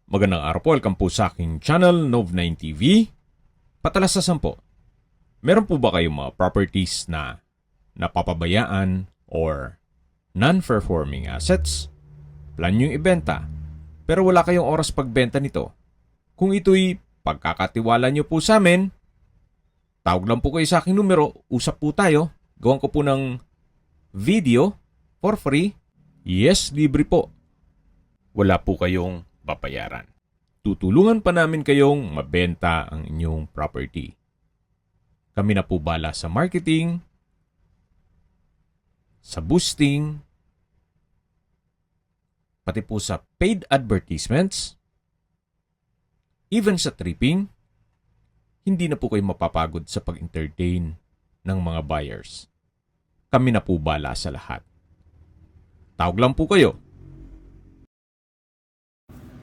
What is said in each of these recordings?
Magandang araw po, welcome po sa aking channel, Nov9 TV. Patalasasan po, meron po ba kayong mga properties na napapabayaan or non-performing assets? Plan nyo yung ibenta, pero wala kayong oras pagbenta nito. Kung ito'y pagkakatiwala nyo po sa amin, tawag lang po kayo sa aking numero, usap po tayo, gawan ko po ng video for free. Yes, libre po. Wala po kayong babayaran. Tutulungan pa namin kayong mabenta ang inyong property. Kami na po bala sa marketing, sa boosting, pati po sa paid advertisements, even sa tripping. Hindi na po kayo mapapagod sa pag-entertain ng mga buyers. Kami na po bala sa lahat. Tawag lang po kayo.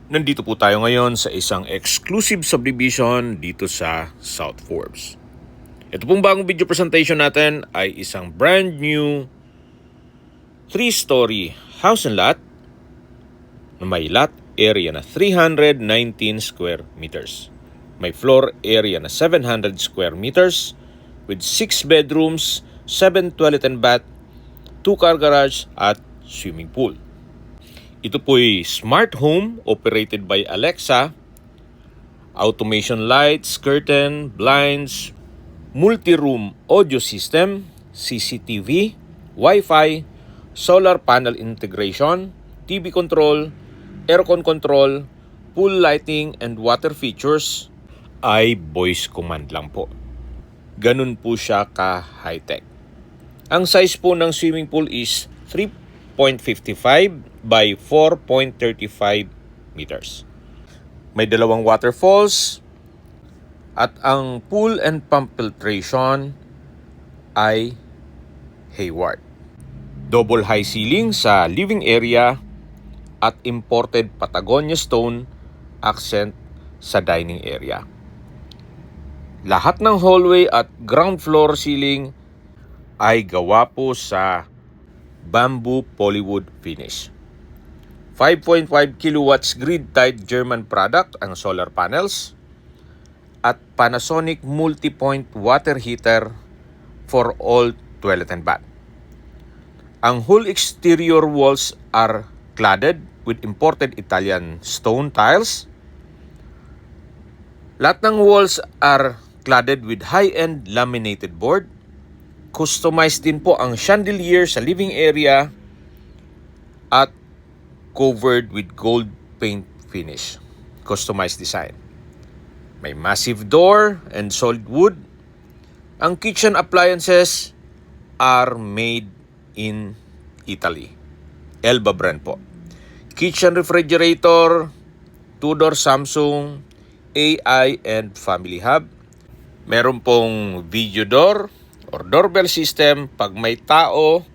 Nandito po tayo ngayon sa isang exclusive subdivision dito sa South Forbes. Ito pong bagong video presentation natin ay isang brand new 3-story house and lot na may lot area na 319 square meters. May floor area na 700 square meters with 6 bedrooms, 7 toilet and bath, 2 car garage at swimming pool. Ito po'y smart home operated by Alexa, automation lights, curtain, blinds, multi-room audio system, CCTV, Wi-Fi, solar panel integration, TV control, aircon control, pool lighting and water features ay voice command lang po. Ganun po siya ka-high-tech. Ang size po ng swimming pool is 3.55 by 4.35 meters. May dalawang waterfalls at ang pool and pump filtration ay Hayward. Double high ceiling sa living area at imported Patagonia stone accent sa dining area. Lahat ng hallway at ground floor ceiling ay gawa po sa bamboo polywood finish. 5.5 kilowatts grid-tied German product ang solar panels at Panasonic multi-point water heater for all toilet and bath. Ang whole exterior walls are cladded with imported Italian stone tiles. Lahat ng walls are cladded with high-end laminated board. Customized din po ang chandelier sa living area at covered with gold paint finish. Customized design. May massive door and solid wood. Ang kitchen appliances are made in Italy. Elba brand po. Kitchen refrigerator, 2-door Samsung, AI and family hub. Meron pong video door or doorbell system. Pag may tao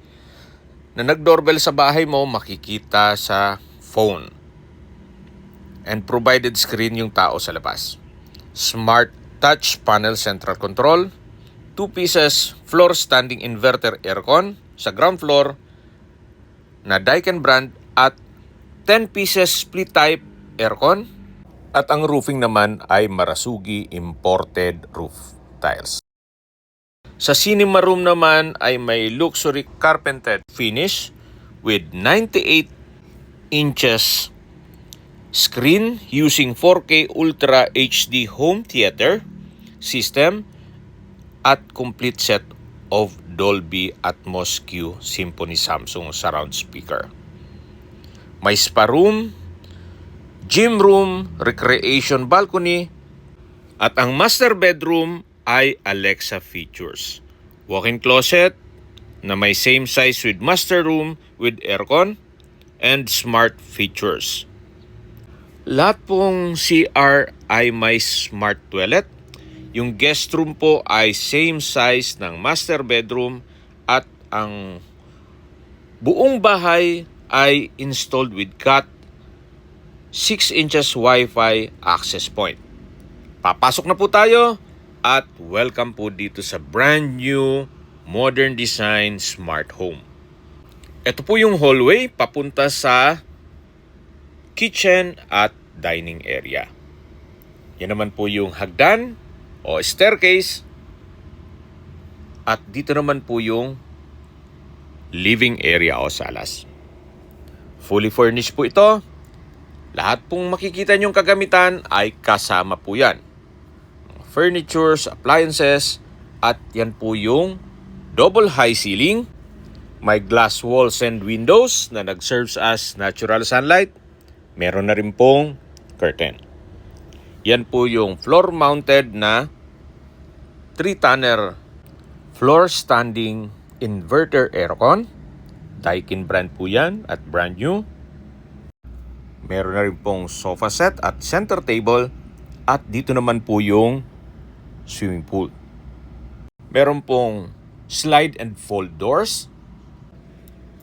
na nag-doorbell sa bahay mo, makikita sa phone. And provided screen yung tao sa labas. Smart touch panel central control. 2 pieces floor standing inverter aircon sa ground floor na Daikin brand at 10 pieces split type aircon. At ang roofing naman ay Marasugi imported roof tiles. Sa cinema room naman ay may luxury carpeted finish with 98 inches screen using 4K Ultra HD home theater system at complete set of Dolby Atmos Q Symphony Samsung surround speaker. May spa room, gym room, recreation balcony at ang master bedroom ay Alexa features. Walk-in closet na may same size with master room with aircon and smart features. Lahat pong CR ay may smart toilet. Yung guest room po ay same size ng master bedroom at ang buong bahay ay installed with CAT 6 inches Wi-Fi access point. Papasok na po tayo. At welcome po dito sa brand new, modern design smart home. Ito po yung hallway papunta sa kitchen at dining area. Yan naman po yung hagdan o staircase. At dito naman po yung living area o salas. Fully furnished po ito. Lahat pong makikita nyong kagamitan ay kasama po yan. Furnitures, appliances, at yan po yung double high ceiling. May glass walls and windows na nag-serves as natural sunlight. Meron na rin pong curtain. Yan po yung floor-mounted na 3-tonner floor standing inverter aircon. Daikin brand po yan at brand new. Meron na rin pong sofa set at center table. At dito naman po yung swimming pool. Meron pong slide and fold doors.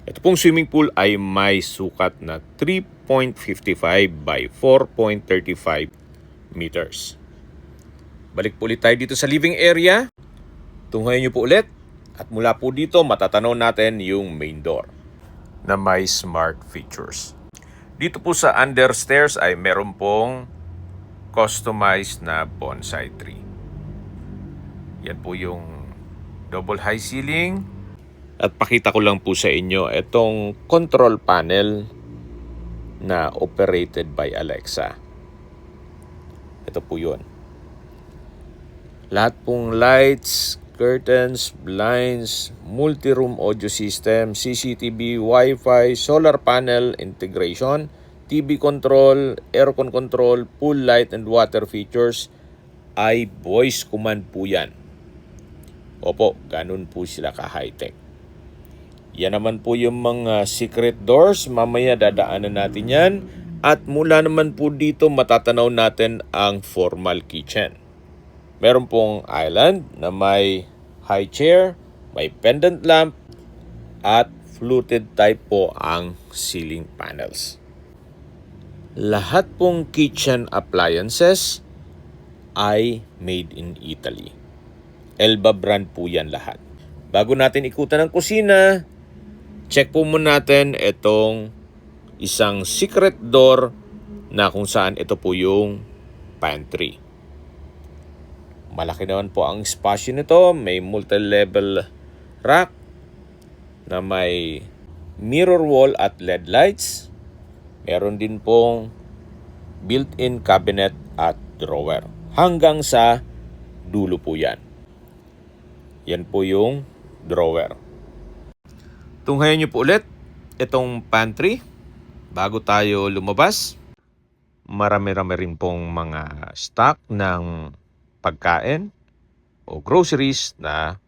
Ito pong swimming pool ay may sukat na 3.55 by 4.35 meters. Balik po ulit tayo dito sa living area. Tunghayan nyo po ulit. At mula po dito, matatanaw natin yung main door na may smart features. Dito po sa understairs ay meron pong customized na bonsai tree. Yan po yung double high ceiling. At pakita ko lang po sa inyo itong control panel na operated by Alexa. Ito po yun. Lahat pong lights, curtains, blinds, multi-room audio system, CCTV, Wi-Fi, solar panel integration, TV control, aircon control, pool light and water features ay voice command po yan. Opo, ganun po sila ka-high-tech. Yan naman po yung mga secret doors. Mamaya dadaanan natin yan. At mula naman po dito matatanaw natin ang formal kitchen. Meron pong island na may high chair, may pendant lamp, at fluted type po ang ceiling panels. Lahat pong kitchen appliances ay made in Italy. Elba brand po yan lahat. Bago natin ikutan ang kusina, check po muna natin itong isang secret door na kung saan ito po yung pantry. Malaki naman po ang spasyo nito. May multi-level rack na may mirror wall at LED lights. Meron din pong built-in cabinet at drawer. Hanggang sa dulo po yan. Yan po yung drawer. Tunghayan nyo po ulit itong pantry. Bago tayo lumabas, marami-rami rin pong mga stock ng pagkain o groceries na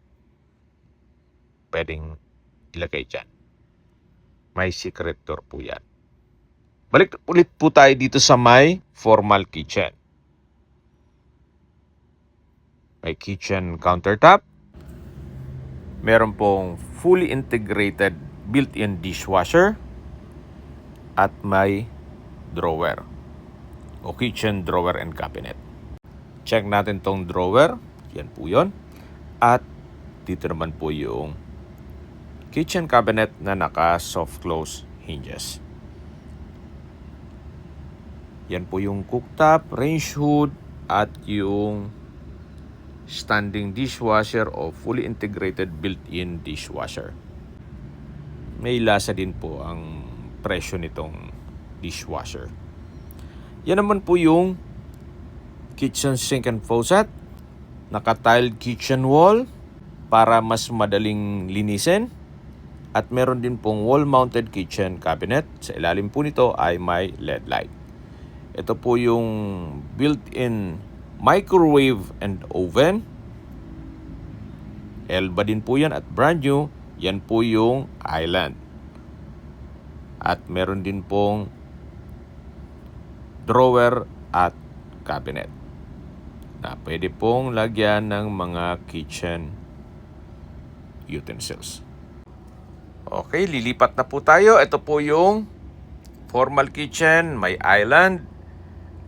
pwedeng ilagay dyan. May secret door po yan. Balik ulit po tayo dito sa may formal kitchen. May kitchen countertop. Meron pong fully integrated built-in dishwasher. At may drawer o kitchen drawer and cabinet. Check natin tong drawer. Yan po yun. At dito naman po yung kitchen cabinet na naka soft close hinges. Yan po yung cooktop, range hood, at yung standing dishwasher o fully integrated built-in dishwasher. May lasa din po ang presyo nitong dishwasher. Yan naman po yung kitchen sink and faucet. Naka-tiled kitchen wall para mas madaling linisin. At meron din pong wall-mounted kitchen cabinet. Sa ilalim po nito ay may LED light. Ito po yung built-in microwave and oven. Elba din po yan at brand new. Yan po yung island. At meron din pong drawer at cabinet na pwede pong lagyan ng mga kitchen utensils. Okay, lilipat na po tayo. Ito po yung formal kitchen, may island.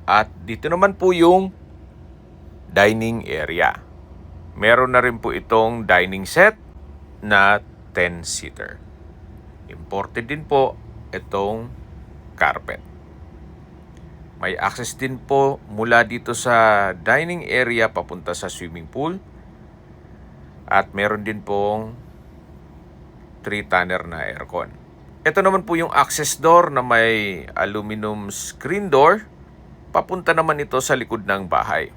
At dito naman po yung dining area. Meron na rin po itong dining set na 10-seater. Imported din po itong carpet. May access din po mula dito sa dining area papunta sa swimming pool. At meron din pong 3-tonner na aircon. Ito naman po yung access door na may aluminum screen door. Papunta naman ito sa likod ng bahay.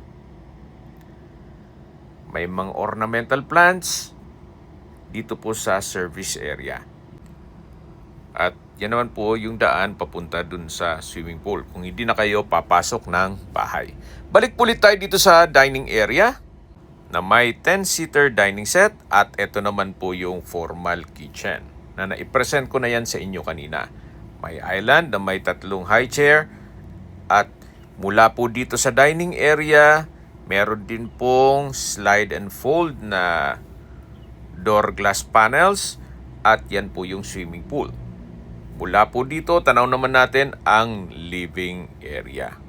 May mga ornamental plants dito po sa service area. At yan naman po yung daan papunta dun sa swimming pool kung hindi na kayo papasok ng bahay. Balik ulit tayo dito sa dining area na may 10-seater dining set at ito naman po yung formal kitchen na naipresent ko na yan sa inyo kanina. May island na may 3 high chair at mula po dito sa dining area, meron din pong slide and fold na door glass panels at yan po yung swimming pool. Mula po dito, tanaw naman natin ang living area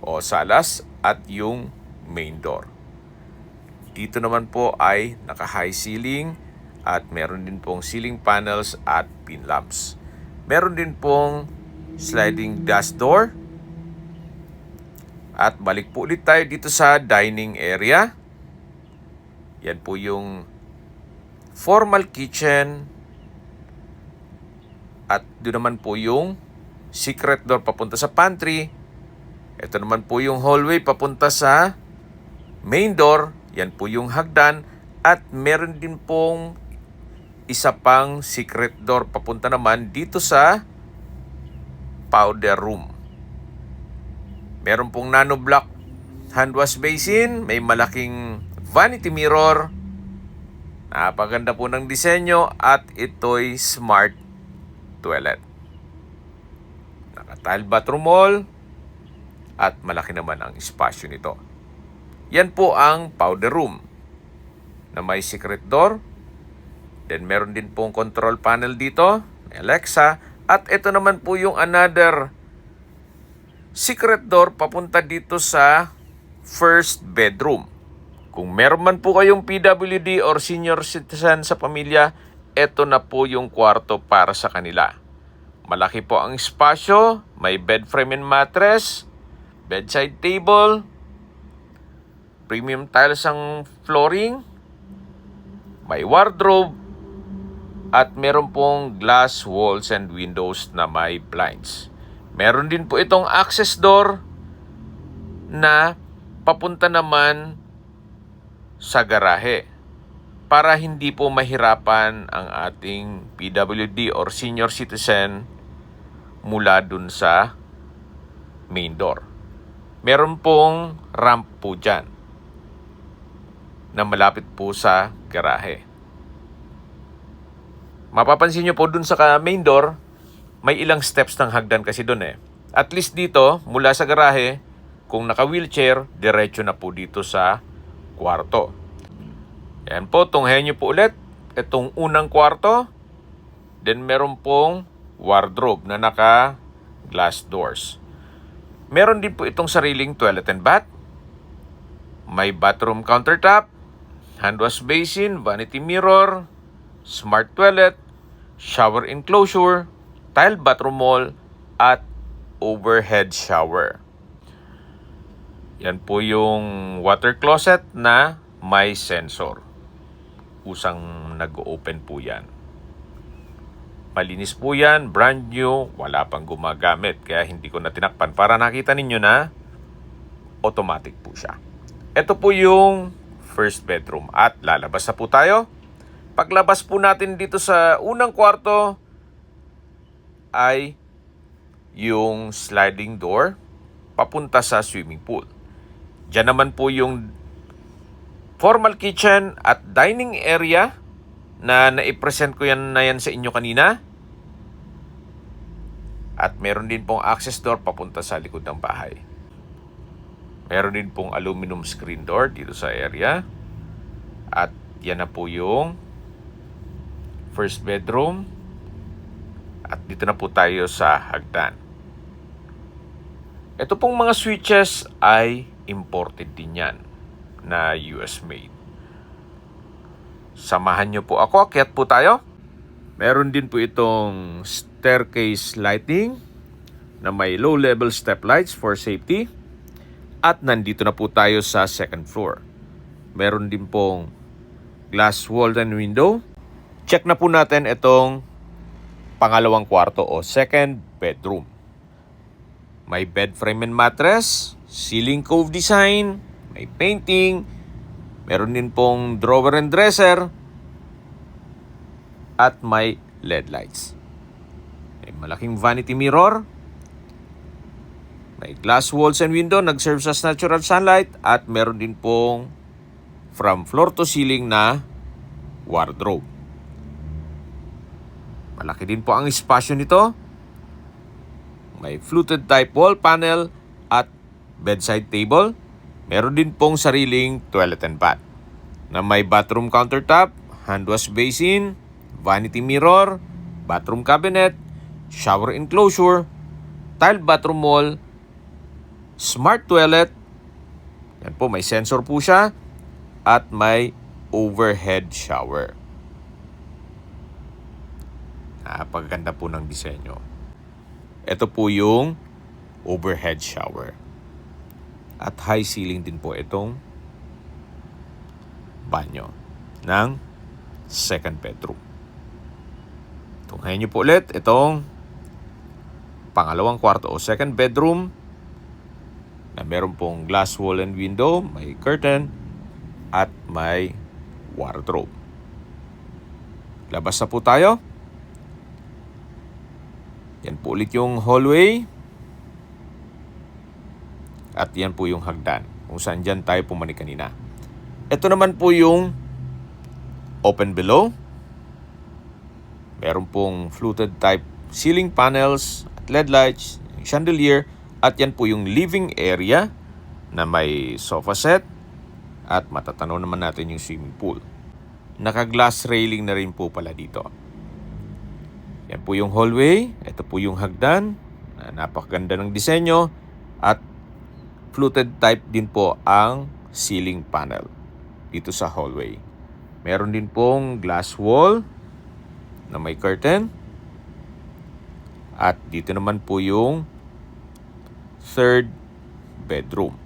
o salas at yung main door. Dito naman po ay naka-high ceiling at meron din pong ceiling panels at pin lamps. Meron din pong sliding glass door. At balik po ulit tayo dito sa dining area. Yan po yung formal kitchen. At doon naman po yung secret door papunta sa pantry. Ito naman po yung hallway papunta sa main door. Yan po yung hagdan. At meron din pong isa pang secret door papunta naman dito sa powder room. Meron pong nano block hand wash basin. May malaking vanity mirror. Napaganda po ng disenyo at ito'y smart toilet. Naka-tile bathroom wall at malaki naman ang espasyo nito. Yan po ang powder room na may secret door. Then meron din pong control panel dito, may Alexa, at ito naman po yung another secret door papunta dito sa first bedroom. Kung meron man po kayong PWD or senior citizen sa pamilya, ito na po yung kwarto para sa kanila. Malaki po ang espasyo, may bed frame and mattress, bedside table, premium tiles ang flooring, may wardrobe, at meron pong glass walls and windows na may blinds. Meron din po itong access door na papunta naman sa garahe para hindi po mahirapan ang ating PWD or senior citizen mula dun sa main door. Meron pong ramp po dyan na malapit po sa garahe. Mapapansin nyo po dun sa main door, may ilang steps ng hagdan kasi dun eh. At least dito, mula sa garahe, kung naka-wheelchair, diretso na po dito sa kwarto. Yan po, tunghayan nyo po ulit itong unang kwarto. Then meron pong wardrobe na naka-glass doors. Meron din po itong sariling toilet and bath. May bathroom countertop, hand wash basin, vanity mirror, smart toilet, shower enclosure, tile bathroom wall, at overhead shower. Yan po yung water closet na may sensor. Usang nag-open po yan. Malinis po yan, brand new, wala pang gumagamit. Kaya hindi ko na tinakpan para nakita ninyo na automatic po siya. Ito po yung first bedroom at lalabas na po tayo. Paglabas po natin dito sa unang kwarto ay yung sliding door papunta sa swimming pool. Diyan naman po yung formal kitchen at dining area na naipresent ko yan sa inyo kanina. At meron din pong access door papunta sa likod ng bahay. Meron din pong aluminum screen door dito sa area. At yan na po yung first bedroom. At dito na po tayo sa hagdan. Ito pong mga switches ay imported din yan na US made. Samahan nyo po ako, akyat po tayo. Meron din po itong staircase lighting na may low-level step lights for safety. At nandito na po tayo sa second floor. Meron din pong glass wall and window. Check na po natin itong pangalawang kwarto o second bedroom. May bed frame and mattress, ceiling cove design, may painting, meron din pong drawer and dresser, at may LED lights. May malaking vanity mirror, may glass walls and window, nag-serve as natural sunlight, at meron din pong from floor to ceiling na wardrobe. Malaki din po ang espasyo nito. May fluted type wall panel at bedside table. Meron din pong sariling toilet and bath na may bathroom countertop, hand wash basin, vanity mirror, bathroom cabinet, shower enclosure, tiled bathroom wall, smart toilet. Yan po, may sensor po siya at may overhead shower. Napakaganda po ng disenyo. Ito po yung overhead shower. At high ceiling din po itong banyo ng second bedroom. Tunghayin niyo po ulit itong pangalawang kwarto o second bedroom na meron pong glass wall and window, may curtain, at may wardrobe. Labas na po tayo. Yan po ulit yung hallway. At yan po yung hagdan kung saan dyan tayo pumani kanina. Ito naman po yung open below. Meron pong fluted type ceiling panels at LED lights, chandelier. At yan po yung living area na may sofa set. At matatanaw naman natin yung swimming pool. Naka-glass railing na rin po pala dito. Yan po yung hallway. Ito po yung hagdan. Napakaganda ng disenyo. At fluted type din po ang ceiling panel dito sa hallway. Meron din pong glass wall na may curtain. At dito naman po yung third bedroom.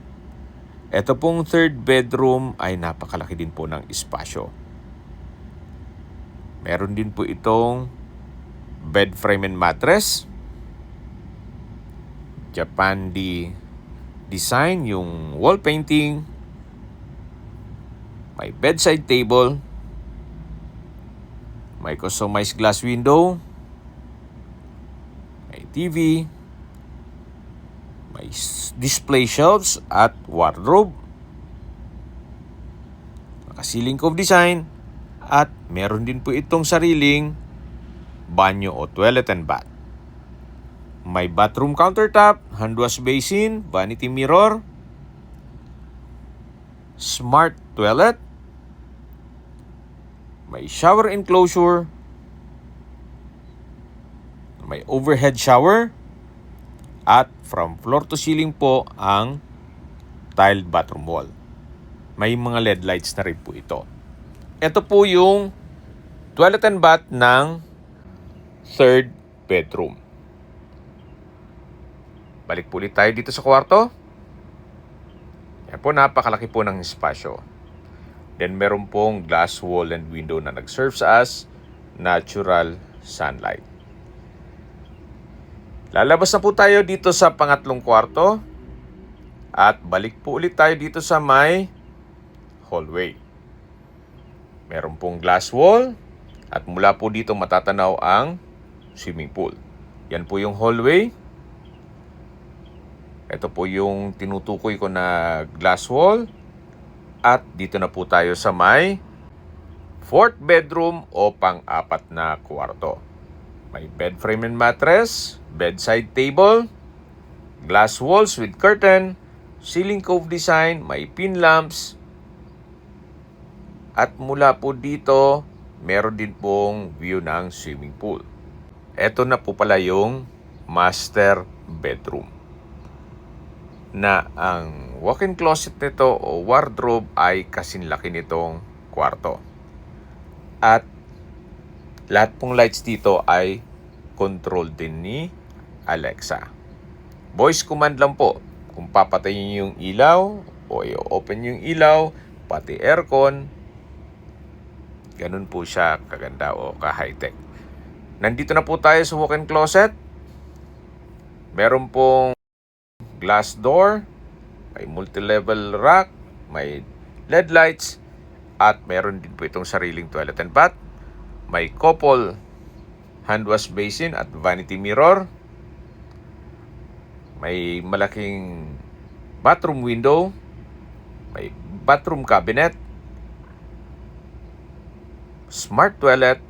Ito pong third bedroom ay napakalaki din po ng espasyo. Meron din po itong bed frame and mattress. Japandi design yung wall painting. May bedside table. May customized glass window. May TV. May display shelves at wardrobe. Naka-ceiling cove design. At meron din po itong sariling banyo o toilet and bath. May bathroom countertop, hand wash basin, vanity mirror, smart toilet, may shower enclosure, may overhead shower, at from floor to ceiling po ang tiled bathroom wall. May mga LED lights na rin po ito. Ito po yung toilet and bath ng third bedroom. Balik po ulit tayo dito sa kwarto. Yan po, napakalaki po ng espasyo. Then meron pong glass wall and window na nag-serve as natural sunlight. Lalabas na po tayo dito sa pangatlong kwarto. At balik po ulit tayo dito sa may hallway. Meron pong glass wall. At mula po dito matatanaw ang swimming pool. Yan po yung hallway. Ito po yung tinutukoy ko na glass wall. At dito na po tayo sa may fourth bedroom o pang-apat na kwarto. May bed frame and mattress, bedside table, glass walls with curtain, ceiling cove design, may pin lamps. At mula po dito, meron din pong view ng swimming pool. Ito na po pala yung master bedroom. Na ang walk-in closet nito o wardrobe ay kasinlaki nitong kwarto. At lahat pong lights dito ay controlled din ni Alexa. Voice command lang po. Kung papatayin yung ilaw o i-open yung ilaw, pati aircon, ganun po siya kaganda o ka-high-tech. Nandito na po tayo sa walk-in closet. Meron pong glass door, may multi-level rack, may LED lights, at meron din po itong sariling toilet and bath. May couple hand wash basin at vanity mirror. May malaking bathroom window, may bathroom cabinet, smart toilet,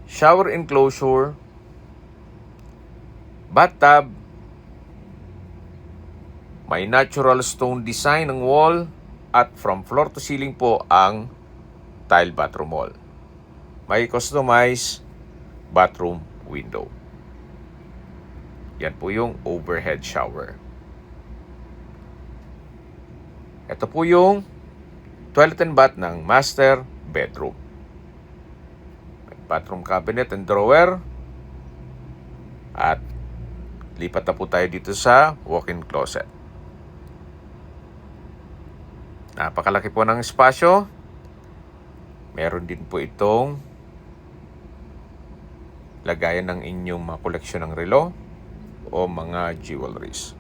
shower enclosure, bathtub, may natural stone design ng wall, at from floor to ceiling po ang tile bathroom wall. May customized bathroom window. Yan po yung overhead shower. Ito po yung toilet and bath ng master bedroom. May bathroom cabinet and drawer. At lipat na po tayo dito sa walk-in closet. Napakalaki po ng espasyo. Meron din po itong lagayan ng inyong mga koleksyon ng relo o mga jewelries.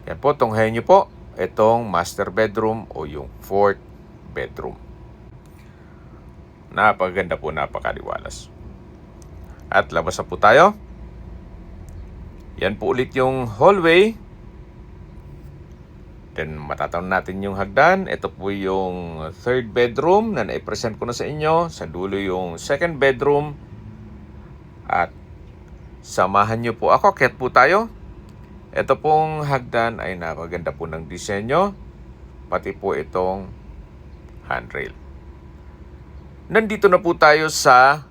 Yan po, tunghayan nyo po itong master bedroom o yung fourth bedroom. Napakaganda po, napakaliwalas. At labas na po tayo. Yan po ulit yung hallway. Then matatanaw natin yung hagdan. Ito po yung third bedroom na naipresent ko na sa inyo. Sa dulo yung second bedroom. At samahan nyo po ako. Akyat po tayo. Ito pong hagdan ay napaganda po ng disenyo. Pati po itong handrail. Nandito na po tayo sa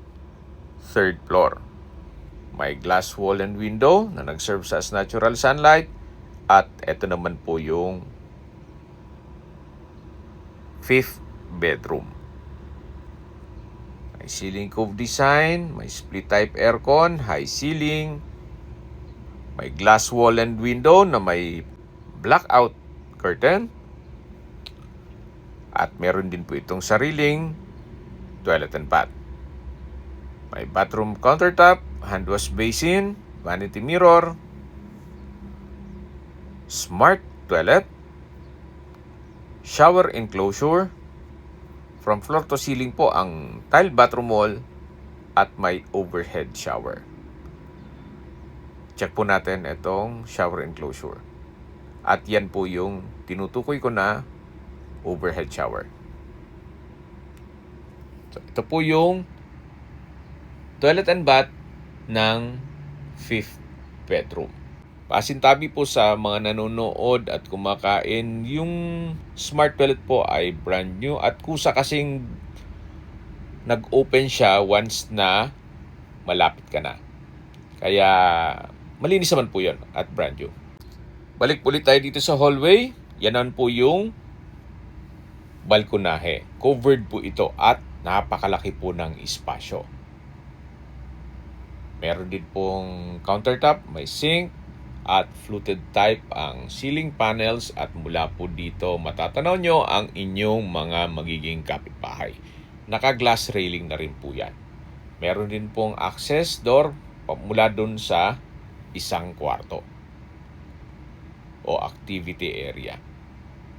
third floor. May glass wall and window na nag-serve as natural sunlight. At ito naman po yung fifth bedroom. May ceiling cove design, may split type aircon, high ceiling, may glass wall and window na may blackout curtain, at meron din po itong sariling toilet and bath. May bathroom countertop, hand wash basin, vanity mirror, smart toilet, shower enclosure, from floor to ceiling po ang tile bathroom wall, at may overhead shower. Check po natin itong shower enclosure. At yan po yung tinutukoy ko na overhead shower. So, ito po yung toilet and bath ng fifth bedroom. Pasintabi po sa mga nanonood at kumakain, yung smart toilet po ay brand new at kusa kasing nag-open siya once na malapit ka na. Kaya malinis naman po yun at brand new. Balik po ulit tayo dito sa hallway. Yanan po yung balkonahe. Covered po ito at napakalaki po ng espasyo. Meron din pong countertop, may sink, at fluted type ang ceiling panels, at mula po dito matatanaw nyo ang inyong mga magiging kapitbahay. Naka-glass railing na rin po yan. Meron din pong access door mula dun sa isang kwarto o activity area.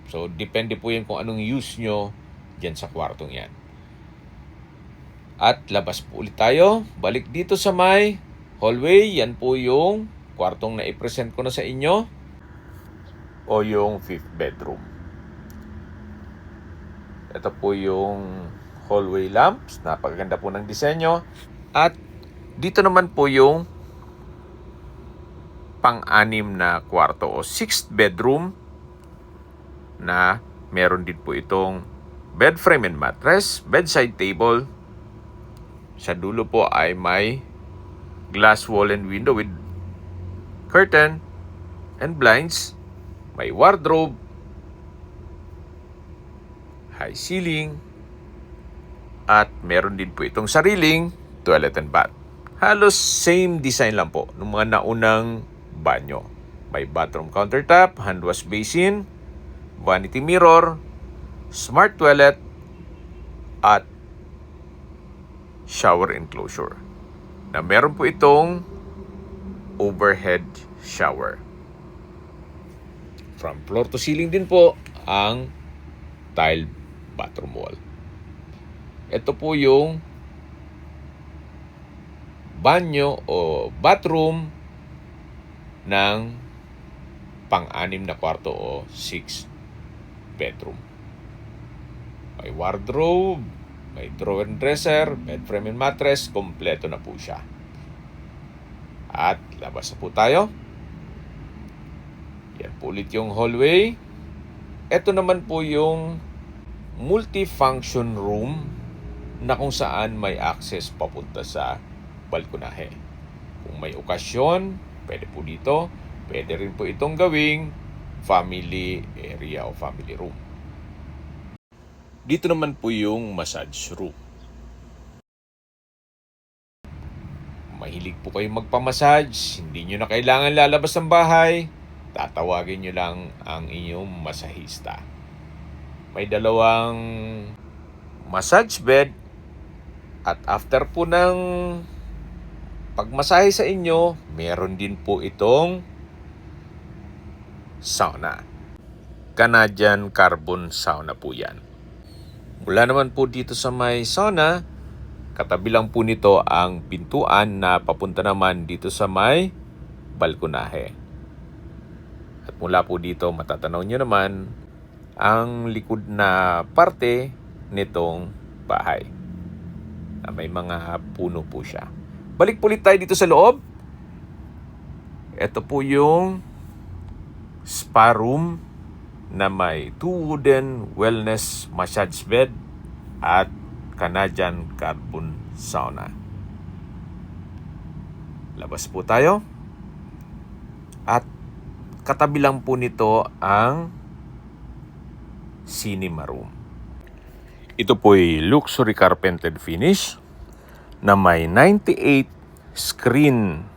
So, depende po yan kung anong use nyo dyan sa kwartong yan. At labas po ulit tayo. Balik dito sa may hallway. Yan po yung kwartong na i-present ko na sa inyo o yung fifth bedroom. Ito po yung hallway lamps. Napakaganda po ng disenyo. At dito naman po yung pang-anim na kwarto o sixth bedroom na meron din po itong bed frame and mattress, bedside table. Sa dulo po ay may glass wall and window with curtain and blinds. May wardrobe, high ceiling, at meron din po itong sariling toilet and bath. Halos same design lang po ng mga naunang banyo. May bathroom countertop, hand wash basin, vanity mirror, smart toilet, at shower enclosure. Na meron po itong overhead shower. From floor to ceiling din po ang tile bathroom wall. Ito po yung banyo o bathroom ng pang-anim na kwarto o 6 bedroom. May wardrobe, may drawer and dresser, bed frame and mattress, kompleto na po siya. At labas na po tayo. Yan po ulit yung hallway. Ito naman po yung multifunction room na kung saan may access papunta sa balkonahe. Kung may okasyon, pwede po dito. Pwede rin po itong gawing family area o family room. Dito naman po yung massage room. Mahilig po kayong magpamassage, hindi nyo na kailangan lalabas ng bahay, tatawagin nyo lang ang inyong masahista. May dalawang massage bed at after po ng pagmasahe sa inyo, meron din po itong sauna. Canadian carbon sauna po yan. Mula naman po dito sa may sauna, katabi lang po nito ang pintuan na papunta naman dito sa may balkonahe. At mula po dito, matatanaw nyo naman ang likod na parte nitong bahay. Na may mga puno po siya. Balik po ulit tayo dito sa loob. Ito po yung spa room na may 2 wooden wellness massage bed at Canadian carbon sauna. Labas po tayo. At katabi lang po nito ang cinema room. Ito po ay luxury carpeted finish na may 98 screen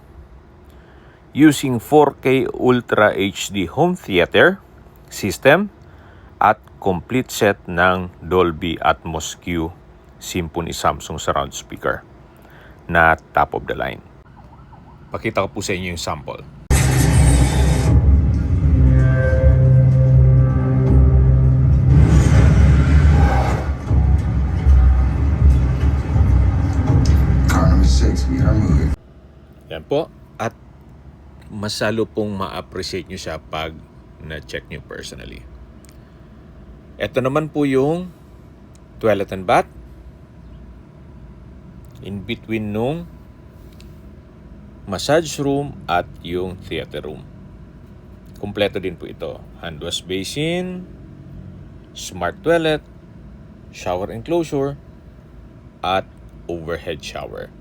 using 4K Ultra HD home theater system at complete set ng Dolby Atmos Q Symphony Samsung surround speaker na top of the line. Pakita ko po sa inyo yung sample. Yan po. At masalo pong ma-appreciate nyo siya pag na-check nyo personally. Ito naman po yung toilet and bath. In between nung massage room at yung theater room. Kompleto din po ito. Hand wash basin, smart toilet, shower enclosure, at overhead shower.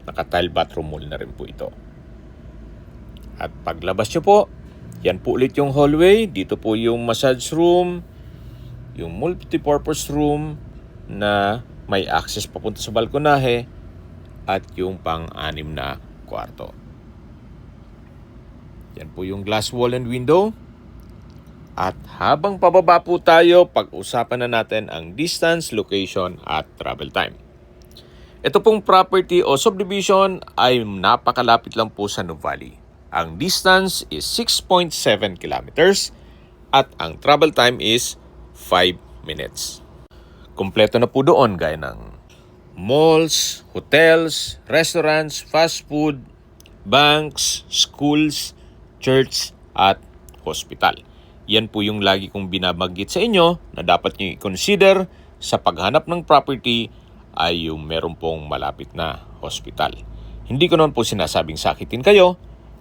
Naka-tile bathroom wall na rin po ito. At paglabas nyo po, yan po ulit yung hallway. Dito po yung massage room, yung multipurpose room na may access papunta sa balkonahe, at yung pang-anim na kwarto. Yan po yung glass wall and window. At habang pababa po tayo, pag-usapan na natin ang distance, location at travel time. Ito pong property o subdivision ay napakalapit lang po sa Nuvali. Ang distance is 6.7 kilometers at ang travel time is 5 minutes. Kompleto na po doon gaya ng malls, hotels, restaurants, fast food, banks, schools, church at hospital. Yan po yung lagi kong binabanggit sa inyo na dapat nyo i-consider sa paghanap ng property ay yung meron pong malapit na hospital. Hindi ko naman po sinasabing sakitin kayo.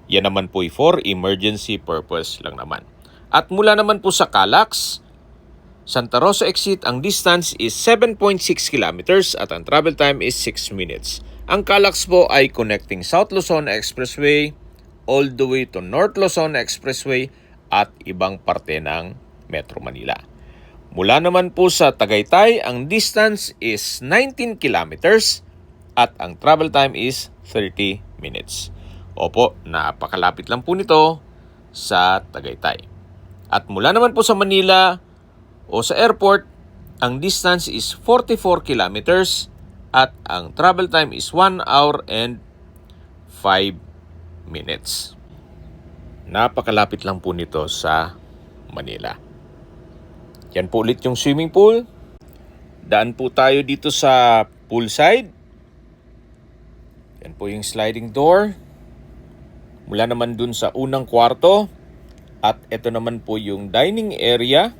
Yan naman po for emergency purpose lang naman. At mula naman po sa Calax, Santa Rosa exit, ang distance is 7.6 kilometers at ang travel time is 6 minutes. Ang Calax po ay connecting South Luzon Expressway all the way to North Luzon Expressway at ibang parte ng Metro Manila. Mula naman po sa Tagaytay, ang distance is 19 kilometers at ang travel time is 30 minutes. Opo, napakalapit lang po nito sa Tagaytay. At mula naman po sa Manila o sa airport, ang distance is 44 kilometers at ang travel time is 1 hour and 5 minutes. Napakalapit lang po nito sa Manila. Yan po ulit yung swimming pool. Daan po tayo dito sa poolside. Yan po yung sliding door. Mula naman dun sa unang kwarto. At ito naman po yung dining area.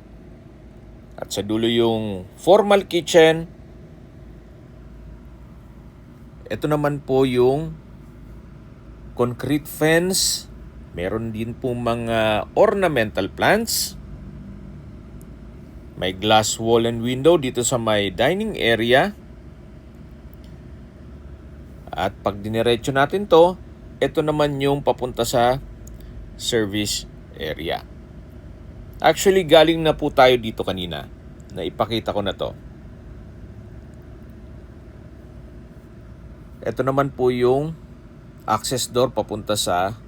At sa dulo yung formal kitchen. Ito naman po yung concrete fence. Meron din po mga ornamental plants. May glass wall and window dito sa may dining area. At pag diniretso natin to, ito naman yung papunta sa service area. Actually, galing na po tayo dito kanina. Naipakita ko na to. Ito naman po yung access door papunta sa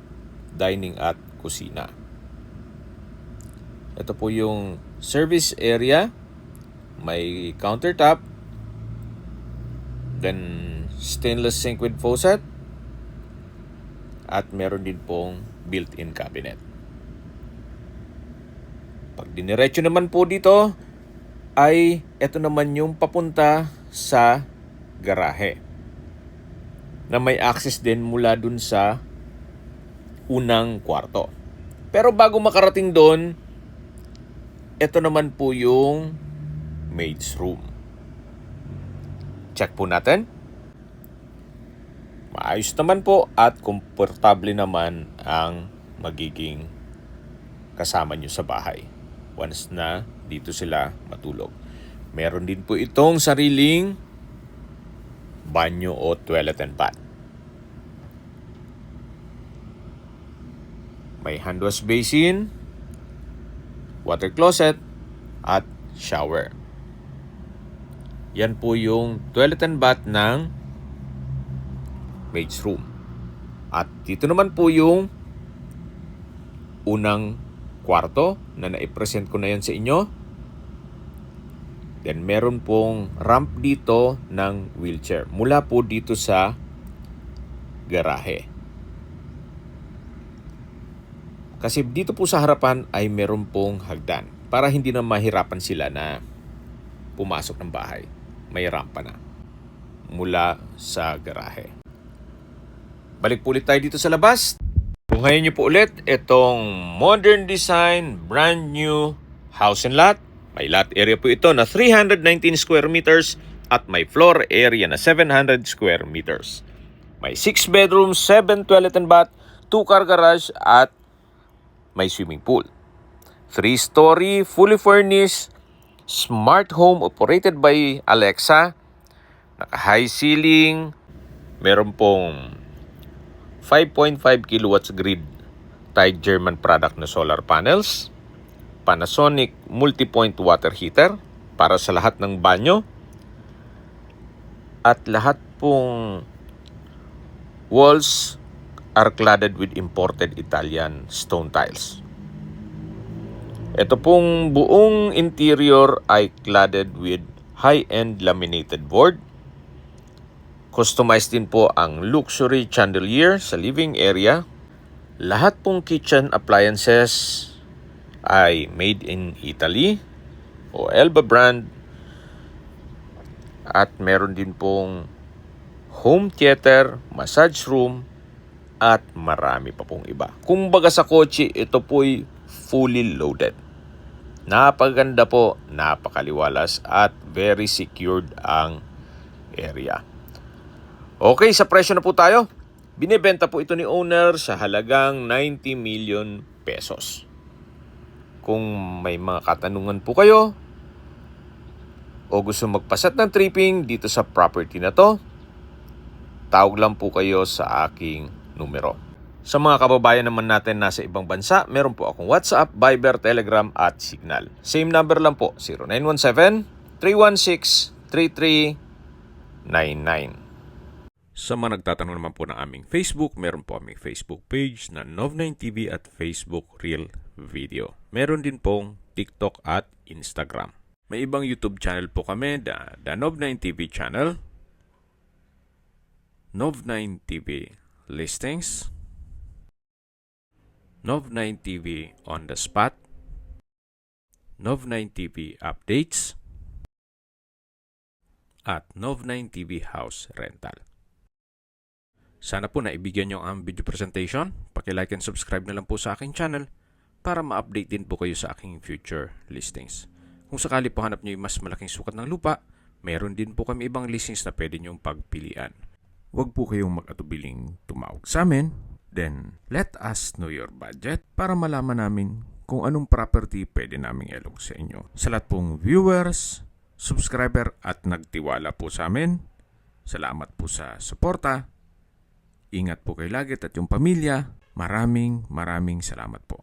dining at kusina. Ito po yung service area. May countertop. Then stainless sink with faucet. At meron din pong built-in cabinet. Pag diniretso naman po dito, ay ito naman yung papunta sa garahe. Na may access din mula dun sa unang kwarto. Pero bago makarating doon, ito naman po yung maid's room. Check po natin. Maayos naman po at komportable naman ang magiging kasama nyo sa bahay once na dito sila matulog. Meron din po itong sariling banyo o toilet and bath. May hand wash basin, water closet, at shower. Yan po yung toilet and bath ng maid's room. At dito naman po yung unang kwarto na naipresent ko na yan sa inyo. Then meron pong ramp dito ng wheelchair mula po dito sa garahe. Kasi dito po sa harapan ay meron pong hagdan para hindi na mahirapan sila na pumasok ng bahay. May rampa na mula sa garahe. Balik po ulit tayo dito sa labas. Kung ngayon nyo po ulit itong modern design, brand new house and lot. May lot area po ito na 319 square meters at may floor area na 700 square meters. May 6 bedrooms, 7 toilet and bath, 2 car garage at may swimming pool. 3-story, fully furnished, smart home operated by Alexa. Naka-high ceiling. Meron pong 5.5 kilowatts grid tied German product na solar panels. Panasonic multi-point water heater para sa lahat ng banyo. At lahat pong walls are cladded with imported Italian stone tiles. Ito pong buong interior ay cladded with high-end laminated board. Customized din po ang luxury chandelier sa living area. Lahat pong kitchen appliances ay made in Italy o Elba brand. At meron din pong home theater, massage room, at marami pa pong iba. Kumbaga sa kotse, ito po'y fully loaded. Napaganda po, napakaliwalas at very secured ang area. Okay, sa presyo na po tayo. Binebenta po ito ni owner sa halagang 90 million pesos. Kung may mga katanungan po kayo o gusto magpaset ng tripping dito sa property na to, tawag lang po kayo sa aking numero. Sa mga kababayan naman natin nasa ibang bansa, meron po akong WhatsApp, Viber, Telegram at Signal. Same number lang po, 0917-316-3399. Sa mga nagtatanong naman po ng aming Facebook, meron po aming Facebook page na Nov9TV at Facebook Real Video. Meron din pong TikTok at Instagram. May ibang YouTube channel po kami, the Nov9TV channel, Nov9TV Listings, Nov9TV On The Spot, Nov9TV Updates, at Nov9TV House Rental. Sana po naibigyan nyo ang video presentation. Paki-like and subscribe na lang po sa aking channel para ma-update din po kayo sa aking future listings. Kung sakali po hanap nyo yung mas malaking sukat ng lupa, meron din po kami ibang listings na pwede nyong pagpilian. Huwag po kayong mag-atubiling tumawag sa amin. Then, let us know your budget para malaman namin kung anong property pwede naming ilog sa inyo. Sa lahat pong viewers, subscriber at nagtiwala po sa amin, salamat po sa suporta. Ingat po kayo lagi at yung pamilya. Maraming salamat po.